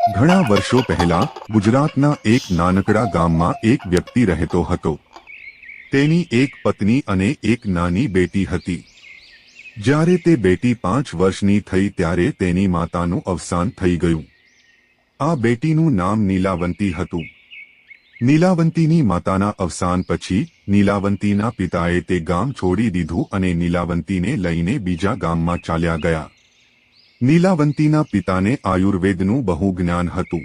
ઘણા વર્ષો પહેલા ગુજરાતના એક નાનકડા ગામમાં એક વ્યક્તિ રહેતો હતો। તેની એક પત્ની અને એક નાની બેટી હતી। જ્યારે તે બેટી 5 વર્ષની થઈ ત્યારે તેની માતાનું અવસાન થઈ ગયું। આ બેટીનું નામ નીલાવંતી હતું। નીલાવંતીની માતાના અવસાન પછી નીલાવંતીના પિતાએ તે ગામ છોડી દીધું અને નીલાવંતીને લઈને બીજા ગામમાં ચાલ્યા ગયા। નીલાવંતીના પિતાને આયુર્વેદનું બહુ જ્ઞાન હતું।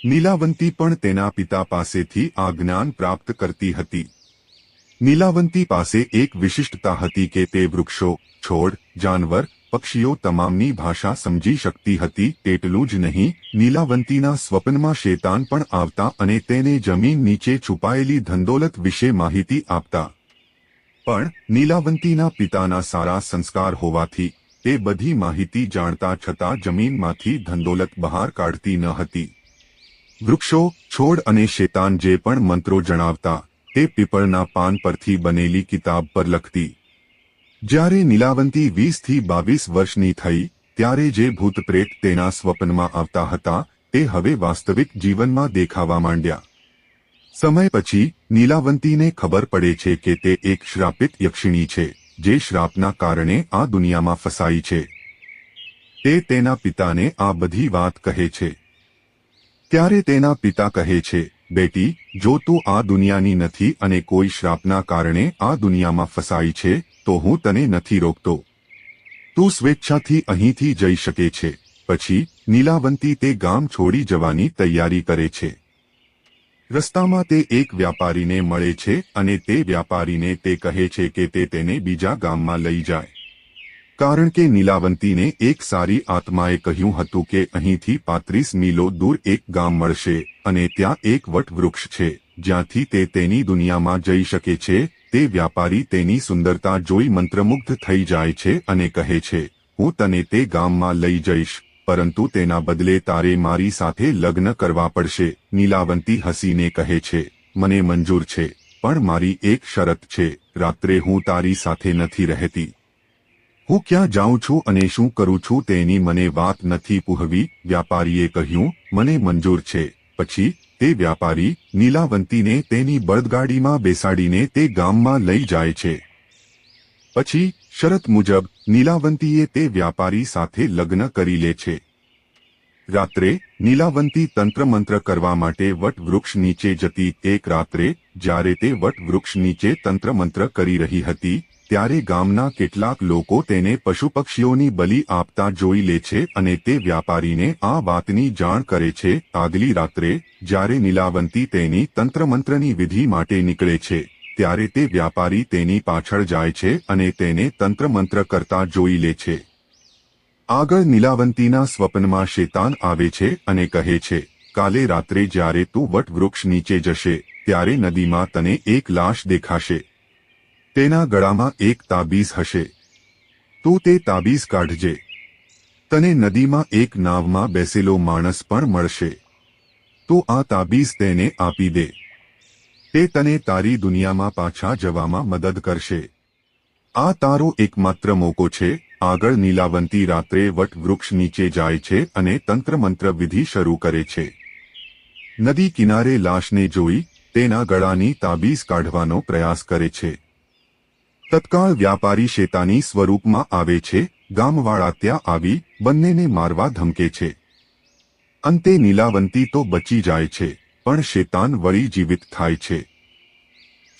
નીલાવંતી પણ તેના પિતા પાસેથી આ જ્ઞાન પ્રાપ્ત કરતી હતી। નીલાવંતી પાસે એક વિશિષ્ટતા હતી કે તે વૃક્ષો, છોડ, જાનવર, પક્ષીઓ તમામની ભાષા સમજી શકતી હતી। એટલું જ નહીં, નીલાવંતીના સ્વપ્નમાં શેતાન પણ આવતા અને તેને જમીન નીચે છુપાયેલી ધનદોલત વિશે માહિતી આપતા। પણ નીલાવંતીના પિતાના સારા સંસ્કાર હોવાથી તે બધી માહિતી જાણતા છતાં જમીનમાંથી ધનદોલત બહાર કાઢતી ન હતી। વૃક્ષો, છોડ અને શેતાન જે પણ મંત્રો જણાવતા તે પીપળના પાન પરથી બનેલી કિતાબ પર લખતી। જ્યારે નીલાવંતી 20 થી 22 વર્ષની થઈ ત્યારે જે ભૂત પ્રેત તેના સ્વપ્નમાં આવતા હતા તે હવે વાસ્તવિક જીવનમાં દેખાવા માંડ્યા। સમય પછી નીલાવંતીને ખબર પડે છે કે તે એક શ્રાપિત યક્ષિણી છે જે શ્રાપના કારણે આ દુનિયામાં ફસાઈ છે। તે તેના પિતાને આ બધી વાત કહે છે। ત્યારે તેના પિતા કહે છે, બેટી, જો તું આ દુનિયાની નથી અને કોઈ શ્રાપના કારણે આ દુનિયામાં ફસાઈ છે તો હું તને નથી રોકતો। તું સ્વેચ્છાથી અહીંથી જઈ શકે છે। પછી નીલાવંતી તે ગામ છોડી જવાની તૈયારી કરે છે। રસ્તામાં તે એક વ્યાપારીને મળે છે અને તે વ્યાપારીને તે કહે છે કે તે તેને બીજા ગામમાં લઈ જાય। કારણ કે નીલાવંતીને એક સારી આત્માએ કહ્યું હતું કે અહીંથી 35 મીલો દૂર એક ગામ મળશે અને ત્યાં એક વટવૃક્ષ છે જ્યાંથી તે તેની દુનિયામાં જઈ શકે છે। તે વ્યાપારી તેની સુંદરતા જોઈ મંત્રમુગ્ધ થઈ જાય છે અને કહે છે, હું તને તે ગામમાં લઈ જઈશ, પરંતુ તેના બદલે તારે મારી સાથે લગ્ન કરવા પડશે। નીલાવંતી હસીને કહે છે, મને મંજૂર છે, પણ મારી એક શરત છે, રાત્રે હું તારી સાથે નથી રહેતી। હું ક્યાં જાઉં છું અને શું કરું છું તેની મને વાત નથી પૂછવી। વ્યાપારીએ કહ્યું, મને મંજૂર છે। પછી તે વ્યાપારી નીલાવંતીને તેની બળદગાડીમાં બેસાડીને તે ગામમાં લઈ જાય છે। પછી શરત મુજબ નીલાવંતીએ તે વ્યાપારી સાથે લગ્ન કરી લે છે। રાત્રે નીલાવંતી તંત્રમંત્ર કરવા માટે વટવૃક્ષ નીચે જતી। એક રાત્રે જ્યારે તે વટવૃક્ષ નીચે તંત્રમંત્ર કરી રહી હતી ત્યારે ગામના કેટલાક લોકો તેને પશુપક્ષીઓની બલિ આપતા જોઈ લે છે અને તે વ્યાપારીને આ વાતની જાણ કરે છે। આગલી રાત્રે જ્યારે નીલાવંતી તેની તંત્રમંત્રની વિધિ માટે નીકળે છે ત્યારે તે વ્યાપારી તેની પાછળ જાય છે અને તેને તંત્રમંત્ર કરતા જોઈ લે છે। આગળ નીલાવંતીના સ્વપ્નમાં શેતાન આવે છે અને કહે છે, કાલે રાત્રે જ્યારે તું વટવૃક્ષ નીચે જશે ત્યારે નદીમાં તને એક લાશ દેખાશે। તેના ગળામાં એક તાબીઝ હશે। તું તે તાબીઝ કાઢજે। તને નદીમાં એક નાવમાં બેસેલો માણસ પણ મળશે। તું આ તાબીઝ તેને આપી દે। તે તને તારી દુનિયામાં પાછા જવામાં મદદ કરશે। આ તારો એકમાત્ર મોકો છે। આગળ નીલાવંતી રાત્રે વટવૃક્ષ નીચે જાય છે અને તંત્રમંત્ર વિધિ શરૂ કરે છે। નદી કિનારે લાશને જોઈ તેના ગળાની તાબીઝ કાઢવાનો પ્રયાસ કરે છે। તત્કાળ વ્યાપારી શેતાની સ્વરૂપમાં આવે છે। ગામવાળા ત્યાં આવી બંનેને મારવા ધમકે છે। અંતે નીલાવંતી તો બચી જાય છે પણ શેતાન વળી જીવિત થાય છે।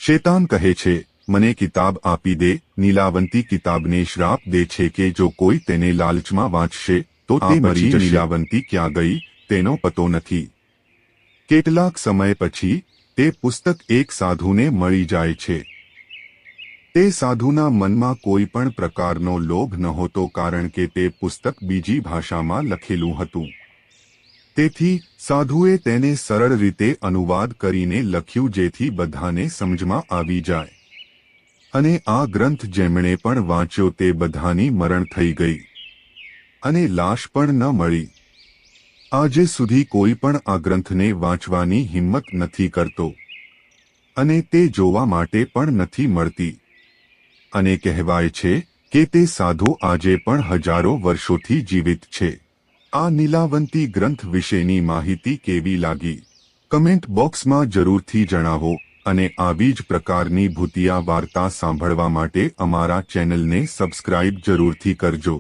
શેતાન કહે છે, મને કિતાબ આપી દે। નીલાવંતી કિતાબને શ્રાપ દે છે કે જો કોઈ તેને લાલચમાં વાંચશે તો તે મરી જશે। નીલાવંતી ક્યાં ગઈ તેનો પતો નથી। કેટલાક સમય પછી તે પુસ્તક એક સાધુને મળી જાય છે। તે સાધુના મનમાં કોઈ પણ પ્રકારનો લોભ નહોતો કારણ કે તે પુસ્તક બીજી ભાષામાં લખેલું હતું। તેથી સાધુએ તેને સરળ રીતે અનુવાદ કરીને લખ્યું જેથી બધાને સમજમાં આવી જાય। અને આ ગ્રંથ જેમણે પણ વાંચ્યો તે બધાની મરણ થઈ ગઈ અને લાશ પણ ન મળી। આજે સુધી કોઈ પણ આ ગ્રંથને વાંચવાની હિંમત નથી કરતો અને તે જોવા માટે પણ નથી મળતી। અને કહેવાય છે કે તે સાધુ આજે પણ હજારો વર્ષોથી જીવિત છે। આ નીલાવંતી ગ્રંથ વિશેની માહિતી કેવી લાગી? કમેન્ટ બોક્સમાં જરૂરથી જણાવો અને આવી જ પ્રકારની ભૂતિયા વાર્તા સાંભળવા માટે અમારા ચેનલને સબસ્ક્રાઇબ જરૂરથી કરજો.